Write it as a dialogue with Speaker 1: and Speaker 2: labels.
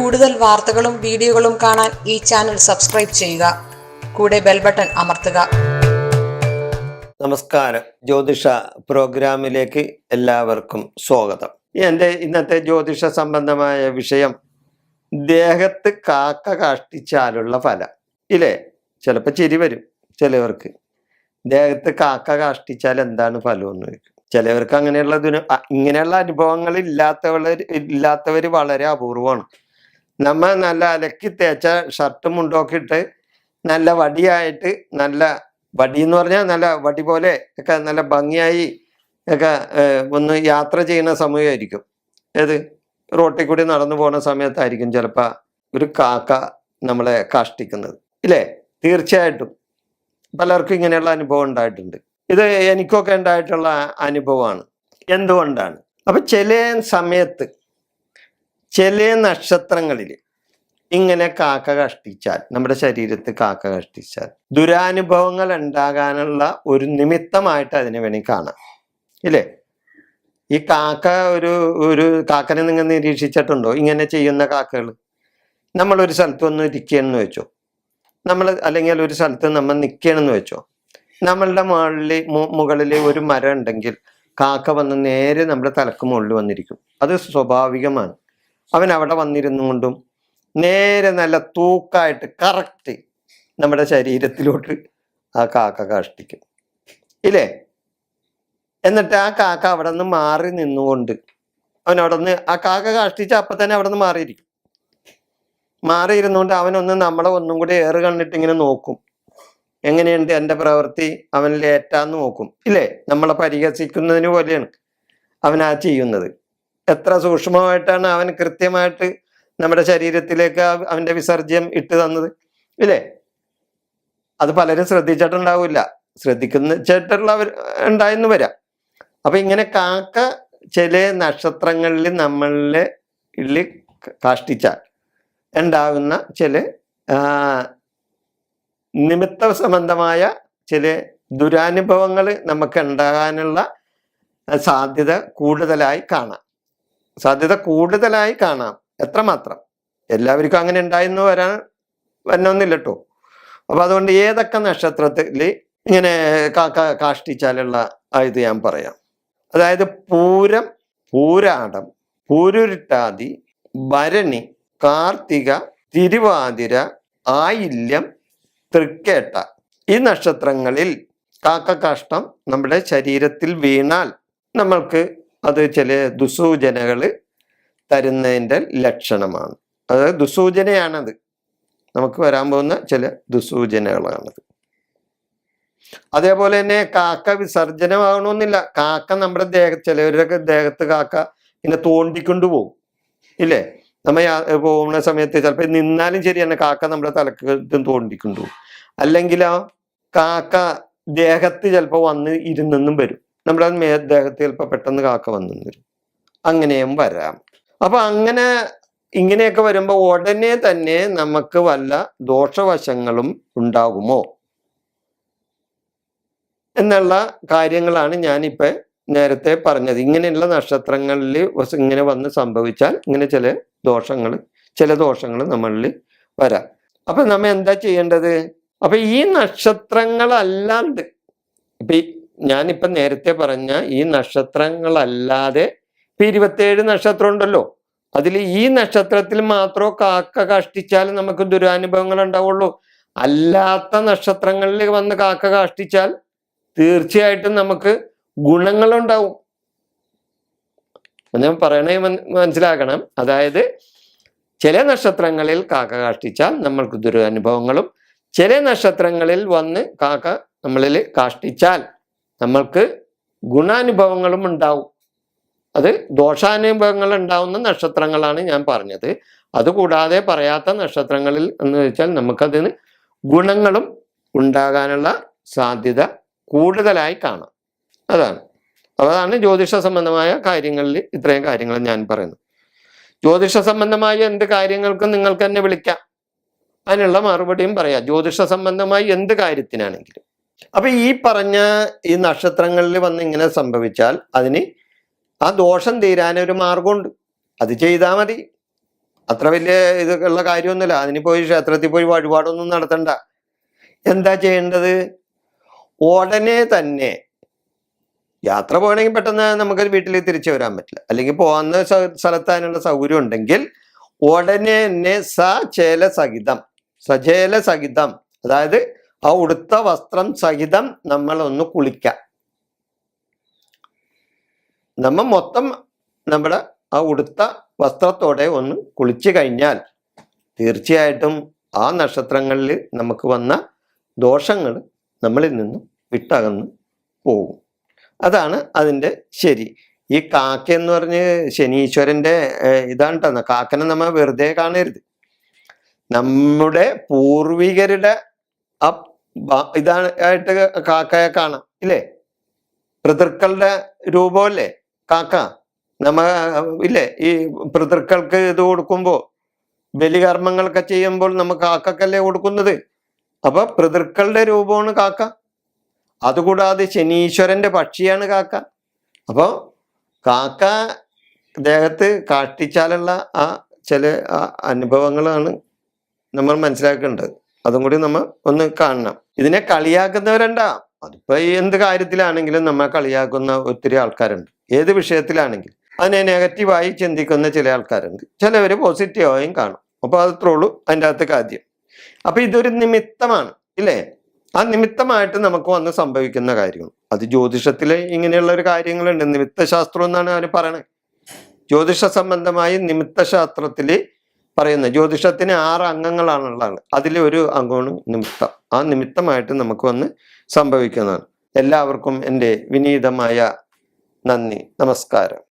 Speaker 1: കൂടുതൽ വാർത്തകളും വീഡിയോകളും കാണാൻ ഈ ചാനൽ സബ്സ്ക്രൈബ് ചെയ്യുക. കൂടെ ബെൽ ബട്ടൺ അമർത്തുക.
Speaker 2: നമസ്കാരം. ജ്യോതിഷ പ്രോഗ്രാമിലേക്ക് എല്ലാവർക്കും സ്വാഗതം. എൻ്റെ ഇന്നത്തെ ജ്യോതിഷ സംബന്ധമായ വിഷയം ദേഹത്ത് കാക്ക കാഷ്ടിച്ചാലുള്ള ഫലം. ഇല്ലേ, ചിലപ്പോൾ ചിരി വരും ചിലവർക്ക്. ദേഹത്ത് കാക്ക കാഷ്ടിച്ചാൽ എന്താണ് ഫലം എന്ന് ചോദിക്കും. ചിലവർക്ക് ഇങ്ങനെയുള്ള അനുഭവങ്ങൾ ഇല്ലാത്തവർ വളരെ അപൂർവമാണ്. നമ്മൾ നല്ല അലക്കി തേച്ച ഷർട്ടും മുണ്ടൊക്കെ ഇട്ട് നല്ല വടിയായിട്ട്, നല്ല വടി എന്ന് പറഞ്ഞാൽ നല്ല വടി പോലെ ഒക്കെ നല്ല ഭംഗിയായി ഒക്കെ ഒന്ന് യാത്ര ചെയ്യുന്ന സമയമായിരിക്കും. ഏത് റോട്ടിൽ കൂടി നടന്നു പോകുന്ന സമയത്തായിരിക്കും ചിലപ്പോൾ ഒരു കാക്ക നമ്മളെ കാഷ്ടിക്കുന്നത്. ഇല്ലേ, തീർച്ചയായിട്ടും പലർക്കും ഇങ്ങനെയുള്ള അനുഭവം ഉണ്ടായിട്ടുണ്ട്. ഇത് എനിക്കൊക്കെ ഉണ്ടായിട്ടുള്ള അനുഭവമാണ്. എന്തുകൊണ്ടാണ്? അപ്പൊ ചില സമയത്ത് ചില നക്ഷത്രങ്ങളിൽ ഇങ്ങനെ കാക്ക കഷ്ടിച്ചാൽ, നമ്മുടെ ശരീരത്തിൽ കാക്ക കഷ്ടിച്ചാൽ ദുരാനുഭവങ്ങൾ ഉണ്ടാകാനുള്ള ഒരു നിമിത്തമായിട്ട് അതിനെ വേണമെങ്കിൽ കാണാം. ഇല്ലേ, ഈ കാക്ക ഒരു കാക്കനെ നിങ്ങൾ നിരീക്ഷിച്ചിട്ടുണ്ടോ? ഇങ്ങനെ ചെയ്യുന്ന കാക്കകൾ. നമ്മളൊരു സ്ഥലത്ത് വന്ന് ഇരിക്കുകയെന്ന് വെച്ചോ, അല്ലെങ്കിൽ ഒരു സ്ഥലത്ത് നമ്മൾ നിൽക്കുകയാണെന്ന് വെച്ചോ, നമ്മളുടെ മുകളിൽ ഒരു മരം ഉണ്ടെങ്കിൽ കാക്ക വന്ന് നേരെ നമ്മുടെ തലക്ക് മുകളിൽ വന്നിരിക്കും. അത് സ്വാഭാവികമാണ്. അവൻ അവിടെ വന്നിരുന്നുകൊണ്ടും നേരെ നല്ല തൂക്കായിട്ട് കറക്റ്റ് നമ്മുടെ ശരീരത്തിലോട്ട് ആ കാക്ക കാഷ്ടിക്കും. ഇല്ലേ, എന്നിട്ട് ആ കാക്ക അവിടെ നിന്ന് മാറി നിന്നുകൊണ്ട് അവനവിടെ നിന്ന് ആ കാക്ക കാഷ്ടിച്ച് അപ്പം തന്നെ അവിടെ നിന്ന് മാറിയിരുന്നുകൊണ്ട് അവനൊന്ന് നമ്മളെ ഒന്നും കൂടി ഏറ് കണ്ടിട്ട് ഇങ്ങനെ നോക്കും. എങ്ങനെയുണ്ട് എൻ്റെ പ്രവൃത്തി, അവനിൽ ഏറ്റാന്ന് നോക്കും. ഇല്ലേ, നമ്മളെ പരിഹസിക്കുന്നതിന് പോലെയാണ് അവൻ ആ ചെയ്യുന്നത്. എത്ര സൂക്ഷ്മമായിട്ടാണ് അവൻ കൃത്യമായിട്ട് നമ്മുടെ ശരീരത്തിലേക്ക് അവൻ്റെ വിസർജ്യം ഇട്ട് തന്നത്. ഇല്ലേ, അത് പലരും ശ്രദ്ധിച്ചിട്ടുണ്ടാവില്ല, ശ്രദ്ധിക്കുന്നിട്ടുള്ളവർ ഉണ്ടായെന്ന് വരാം. അപ്പൊ ഇങ്ങനെ കാക്ക ചില നക്ഷത്രങ്ങളിൽ നമ്മളിൽ കാഷ്ടിച്ചാൽ ഉണ്ടാകുന്ന ചില നിമിത്ത സംബന്ധമായ ചില ദുരാനുഭവങ്ങൾ നമുക്ക് ഉണ്ടാകാനുള്ള സാധ്യത കൂടുതലായി കാണാം. എത്രമാത്രം എല്ലാവർക്കും അങ്ങനെ ഉണ്ടായെന്ന് വരണമെന്നില്ല കേട്ടോ. അപ്പൊ അതുകൊണ്ട് ഏതൊക്കെ നക്ഷത്രത്തിൽ ഇങ്ങനെ കാഷ്ടിച്ചാലുള്ള ഇത് ഞാൻ പറയാം. അതായത് പൂരം, പൂരാടം, പൂരുരുട്ടാതി, ഭരണി, കാർത്തിക, തിരുവാതിര, ആയില്യം, തൃക്കേട്ട, ഈ നക്ഷത്രങ്ങളിൽ കാക്കകാഷ്ടം നമ്മുടെ ശരീരത്തിൽ വീണാൽ നമ്മൾക്ക് അത് ചില ദുസൂചനകൾ തരുന്നതിൻ്റെ ലക്ഷണമാണ്. അതായത് ദുസൂചനയാണത്, നമുക്ക് വരാൻ പോകുന്ന ചില ദുസൂചനകളാണത്. അതേപോലെ തന്നെ കാക്ക വിസർജനമാകണമെന്നില്ല. കാക്ക നമ്മുടെ ചിലവരൊക്കെ ദേഹത്ത് കാക്ക ഇങ്ങനെ തോണ്ടിക്കൊണ്ടു പോകും. ഇല്ലേ, നമ്മ പോകുന്ന സമയത്ത് ചിലപ്പോൾ നിന്നാലും ശരി തന്നെ കാക്ക നമ്മുടെ തലക്ക് തോണ്ടിക്കൊണ്ടു പോകും. അല്ലെങ്കിൽ ആ കാക്ക ദേഹത്ത് ചിലപ്പോൾ വന്ന് ഇരുന്നെന്നും വരും. നമ്മുടെ ദേഹത്ത് ചിലപ്പോൾ പെട്ടെന്ന് കാക്ക വന്നെന്ന് വരും. അങ്ങനെയും വരാം. അപ്പൊ ഇങ്ങനെയൊക്കെ വരുമ്പോൾ ഉടനെ തന്നെ നമുക്ക് വല്ല ദോഷവശങ്ങളും ഉണ്ടാകുമോ എന്നുള്ള കാര്യങ്ങളാണ് ഞാനിപ്പോൾ നേരത്തെ പറഞ്ഞത്. ഇങ്ങനെയുള്ള നക്ഷത്രങ്ങളിൽ ഇങ്ങനെ വന്ന് സംഭവിച്ചാൽ ഇങ്ങനെ ചില ദോഷങ്ങൾ നമ്മളിൽ വരാം. അപ്പൊ നമ്മ എന്താ ചെയ്യേണ്ടത്? അപ്പൊ ഈ നക്ഷത്രങ്ങളല്ലാണ്ട്, ഞാനിപ്പൊ നേരത്തെ പറഞ്ഞ ഈ നക്ഷത്രങ്ങളല്ലാതെ 27 നക്ഷത്രം ഉണ്ടല്ലോ, അതിൽ ഈ നക്ഷത്രത്തിൽ മാത്രം കാക്ക കാഷ്ടിച്ചാൽ നമുക്ക് ദുരാനുഭവങ്ങൾ ഉണ്ടാവുള്ളൂ. അല്ലാത്ത നക്ഷത്രങ്ങളിൽ വന്ന് കാക്ക കാഷ്ടിച്ചാൽ തീർച്ചയായിട്ടും നമുക്ക് ഗുണങ്ങളുണ്ടാവും. ഞാൻ പറയണേ മനസ്സിലാക്കണം. അതായത് ചില നക്ഷത്രങ്ങളിൽ കാക്ക കാഷ്ടിച്ചാൽ നമ്മൾക്ക് ദുരനുഭവങ്ങളും, ചില നക്ഷത്രങ്ങളിൽ വന്ന് കാക്ക നമ്മളിൽ കാഷ്ടിച്ചാൽ നമ്മൾക്ക് ഗുണാനുഭവങ്ങളും ഉണ്ടാവും. അത് ദോഷാനുഭവങ്ങൾ ഉണ്ടാവുന്ന നക്ഷത്രങ്ങളാണ് ഞാൻ പറഞ്ഞത്. അതുകൂടാതെ പറയാത്ത നക്ഷത്രങ്ങളിൽ എന്ന് വെച്ചാൽ നമുക്കതിന് ഗുണങ്ങളും ഉണ്ടാകാനുള്ള സാധ്യത കൂടുതലായി കാണാം. അതാണ് ജ്യോതിഷ സംബന്ധമായ കാര്യങ്ങളിൽ ഇത്രയും കാര്യങ്ങൾ ഞാൻ പറയുന്നത്. ജ്യോതിഷ സംബന്ധമായ എന്ത് കാര്യങ്ങൾക്കും നിങ്ങൾക്ക് തന്നെ വിളിക്കാം, അതിനുള്ള മറുപടിയും പറയാം. ജ്യോതിഷ സംബന്ധമായി എന്ത് കാര്യത്തിനാണെങ്കിലും. അപ്പൊ ഈ പറഞ്ഞ ഈ നക്ഷത്രങ്ങളിൽ വന്ന് ഇങ്ങനെ സംഭവിച്ചാൽ അതിന് ആ ദോഷം തീരാനൊരു മാർഗമുണ്ട്. അത് ചെയ്താൽ മതി. അത്ര വലിയ ഇതൊക്കെയുള്ള കാര്യമൊന്നുമില്ല. അതിന് പോയി ക്ഷേത്രത്തിൽ പോയി വഴിപാടൊന്നും നടത്തണ്ട. എന്താ ചെയ്യേണ്ടത്? ഉടനെ തന്നെ യാത്ര പോകണമെങ്കിൽ പെട്ടെന്ന് നമുക്ക് വീട്ടിൽ തിരിച്ചു വരാൻ പറ്റില്ല, അല്ലെങ്കിൽ പോകുന്ന സ്ഥലത്ത് അതിനുള്ള സൗകര്യം ഉണ്ടെങ്കിൽ ഉടനെ തന്നെ സജേല സഹിതം, അതായത് ആ ഉടുത്ത വസ്ത്രം സഹിതം നമ്മൾ ഒന്ന് കുളിക്കാം. നമ്മ മൊത്തം നമ്മുടെ ആ ഉടുത്ത വസ്ത്രത്തോടെ ഒന്ന് കുളിച്ചു കഴിഞ്ഞാൽ തീർച്ചയായിട്ടും ആ നക്ഷത്രങ്ങളിൽ നമുക്ക് വന്ന ദോഷങ്ങൾ നമ്മളിൽ നിന്നും വിട്ടകന്ന് പോകും. അതാണ് അതിൻ്റെ ശരി. ഈ കാക്ക എന്ന് പറഞ്ഞ് ശനീശ്വരന്റെ ഇതാണ് കേട്ടോ. കാക്കനെ നമ്മൾ വെറുതെ കാണരുത്. നമ്മുടെ പൂർവികരുടെ ഇതാണ് ആയിട്ട് കാക്കയെ കാണാം, ഇല്ലേ? പിതൃക്കളുടെ രൂപമല്ലേ കാക്ക. ഇല്ലേ, ഈ പിതൃക്കൾക്ക് ഇത് കൊടുക്കുമ്പോൾ, ബലികർമ്മങ്ങളൊക്കെ ചെയ്യുമ്പോൾ നമുക്ക് കാക്കക്കല്ലേ കൊടുക്കുന്നത്. അപ്പൊ പിതൃക്കളുടെ രൂപമാണ് കാക്ക. അതുകൂടാതെ ശനീശ്വരന്റെ പക്ഷിയാണ് കാക്ക. അപ്പൊ കാക്ക ദേഹത്ത് കാഷ്ടിച്ചാലുള്ള ആ ചില അനുഭവങ്ങളാണ് നമ്മൾ മനസ്സിലാക്കേണ്ടത്. അതും കൂടി നമ്മൾ ഒന്ന് കാണണം. ഇതിനെ കളിയാക്കുന്നവരുണ്ടാ. അതിപ്പോ എന്ത് കാര്യത്തിലാണെങ്കിലും നമ്മെ കളിയാക്കുന്ന ഒത്തിരി ആൾക്കാരുണ്ട്. ഏത് വിഷയത്തിലാണെങ്കിലും അതിനെ നെഗറ്റീവായി ചിന്തിക്കുന്ന ചില ആൾക്കാരുണ്ട്. ചിലവര് പോസിറ്റീവായും കാണും. അപ്പൊ അത്രേ ഉള്ളൂ അതിൻ്റെ അകത്ത് കാര്യം. അപ്പൊ ഇതൊരു നിമിത്തമാണ്, ഇല്ലേ? ആ നിമിത്തമായിട്ട് നമുക്ക് വന്ന് സംഭവിക്കുന്ന കാര്യങ്ങൾ. അത് ജ്യോതിഷത്തില് ഇങ്ങനെയുള്ള ഒരു കാര്യങ്ങളുണ്ട്. നിമിത്തശാസ്ത്രം എന്നാണ് അവർ പറയണത്. ജ്യോതിഷ സംബന്ധമായി നിമിത്തശാസ്ത്രത്തില് പറയുന്ന ജ്യോതിഷത്തിന് 6 അംഗങ്ങളാണുള്ളത്. അതിലെ ഒരു അംഗമാണ് നിമിത്തം. ആ നിമിത്തമായിട്ട് നമുക്ക് വന്ന് സംഭവിക്കുന്നതാണ്. എല്ലാവർക്കും എൻ്റെ വിനീതമായ നന്ദി, നമസ്കാരം.